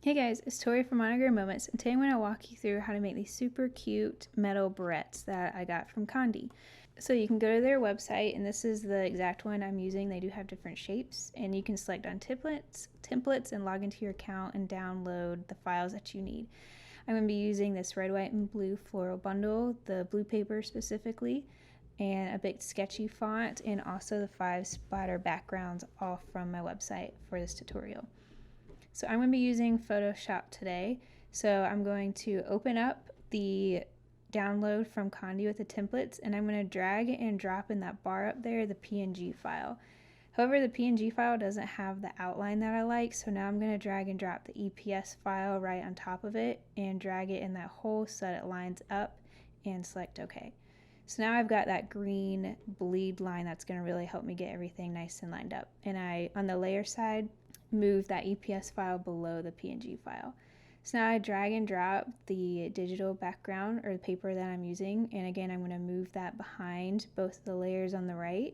Hey guys, it's Tori from Monogram Moments, and today I'm going to walk you through how to make these super cute metal barrettes that I got from Conde. So you can go to their website, and this is the exact one I'm using. They do have different shapes, and you can select on templates and log into your account and download the files that you need. I'm going to be using this red, white, and blue floral bundle, the blue paper specifically, and a big sketchy font, and also the 5 splatter backgrounds all from my website for this tutorial. So I'm going to be using Photoshop today. So I'm going to open up the download from Conde with the templates, and I'm going to drag and drop in that bar up there the PNG file. However, the PNG file doesn't have the outline that I like, so now I'm going to drag and drop the EPS file right on top of it and drag it in that hole so that it lines up, and select OK. So now I've got that green bleed line that's going to really help me get everything nice and lined up. And on the layer side, move that EPS file below the PNG file. So now I drag and drop the digital background or the paper that I'm using, and again I'm going to move that behind both of the layers on the right.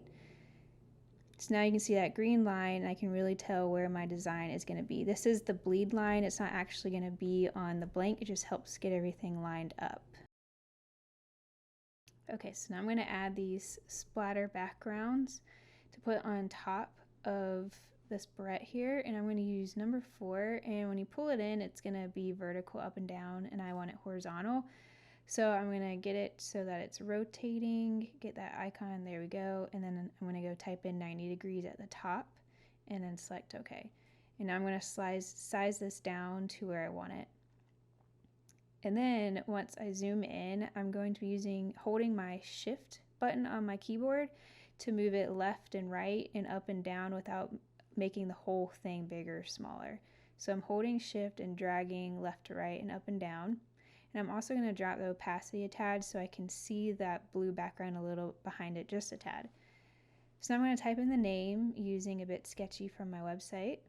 So now you can see that green line, and I can really tell where my design is going to be. This is the bleed line. It's not actually going to be on the blank. It just helps get everything lined up. Okay, so now I'm going to add these splatter backgrounds to put on top of this barrette here, and I'm going to use number 4, and when you pull it in, it's going to be vertical up and down, and I want it horizontal. So I'm going to get it so that it's rotating, get that icon, there we go, and then I'm going to go type in 90 degrees at the top, and then select OK. And now I'm going to size this down to where I want it. And then once I zoom in, I'm going to be holding my shift button on my keyboard to move it left and right and up and down without making the whole thing bigger or smaller. So I'm holding shift and dragging left to right and up and down. And I'm also going to drop the opacity a tad so I can see that blue background a little behind it, just a tad. So now I'm going to type in the name using a bit sketchy from my website.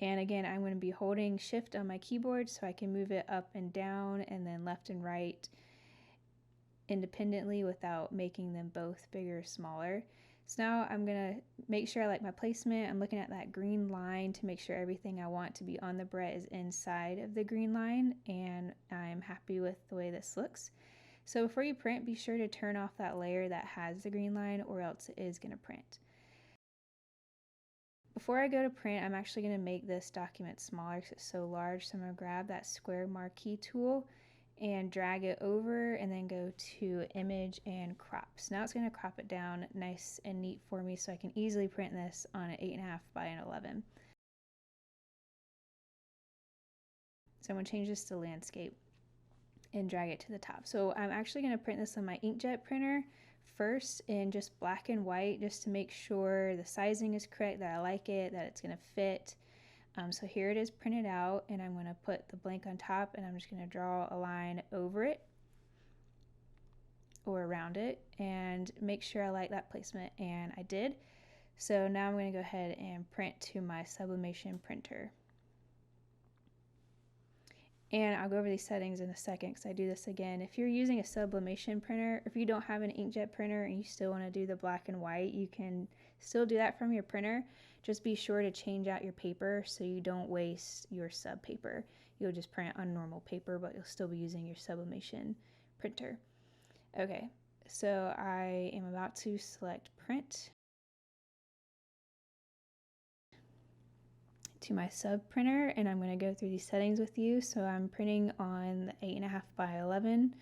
And again, I'm going to be holding shift on my keyboard so I can move it up and down and then left and right independently without making them both bigger or smaller. So now I'm going to make sure I like my placement. I'm looking at that green line to make sure everything I want to be on the barrette is inside of the green line, and I'm happy with the way this looks. So before you print, be sure to turn off that layer that has the green line, or else it is going to print. Before I go to print, I'm actually going to make this document smaller because it's so large. So I'm going to grab that square marquee tool and drag it over, and then go to image and crop. So now it's going to crop it down nice and neat for me so I can easily print this on an 8.5 by an 11. So I'm going to change this to landscape and drag it to the top. So I'm actually going to print this on my inkjet printer first in just black and white, just to make sure the sizing is correct, that I like it, that it's going to fit. So here it is printed out, and I'm going to put the blank on top, and I'm just going to draw a line over it or around it and make sure I like that placement, and I did. So now I'm going to go ahead and print to my Sublimation printer. And I'll go over these settings in a second because I do this again. If you're using a sublimation printer, if you don't have an inkjet printer and you still want to do the black and white, you can still do that from your printer. Just be sure to change out your paper so you don't waste your sub paper. You'll just print on normal paper, but you'll still be using your sublimation printer. Okay, so I am about to select print to my sub printer, and I'm going to go through these settings with you. So I'm printing on the 8.5 by 11,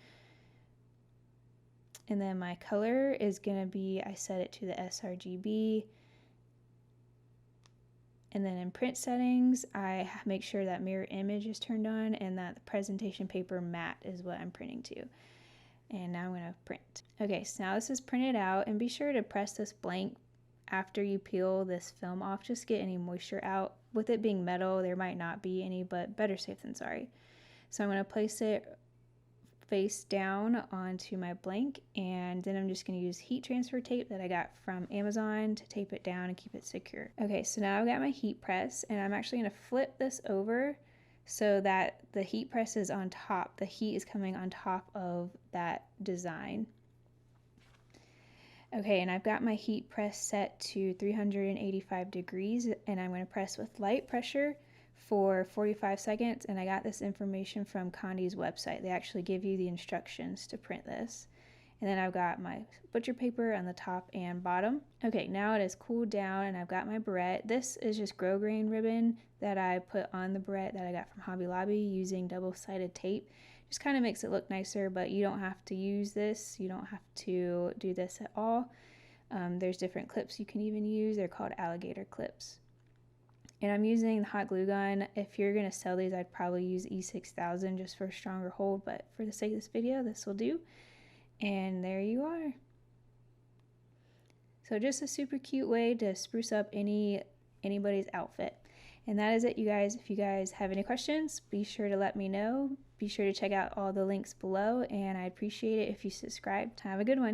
and then my color is going to be, I set it to the sRGB, and then in print settings I make sure that mirror image is turned on and that the presentation paper matte is what I'm printing to. And now I'm going to print. Okay, so now this is printed out, and be sure to press this blank after you peel this film off, just get any moisture out. With it being metal, there might not be any, but better safe than sorry. So I'm going to place it face down onto my blank, and then I'm just going to use heat transfer tape that I got from Amazon to tape it down and keep it secure. Okay, so now I've got my heat press, and I'm actually going to flip this over so that the heat press is on top. The heat is coming on top of that design. Okay, and I've got my heat press set to 385 degrees, and I'm going to press with light pressure for 45 seconds, and I got this information from Conde's website. They actually give you the instructions to print this. And then I've got my butcher paper on the top and bottom. Okay, now it has cooled down and I've got my barrette. This is just grosgrain ribbon that I put on the barrette that I got from Hobby Lobby using double-sided tape. Just kind of makes it look nicer, but you don't have to use this. You don't have to do this at all. There's different clips you can even use. They're called alligator clips. And I'm using the hot glue gun. If you're going to sell these, I'd probably use E6000 just for a stronger hold, but for the sake of this video, this will do. And there you are. So just a super cute way to spruce up anybody's outfit. And that is it, you guys. If you guys have any questions, be sure to let me know. Be sure to check out all the links below, and I appreciate it if you subscribe. Have a good one.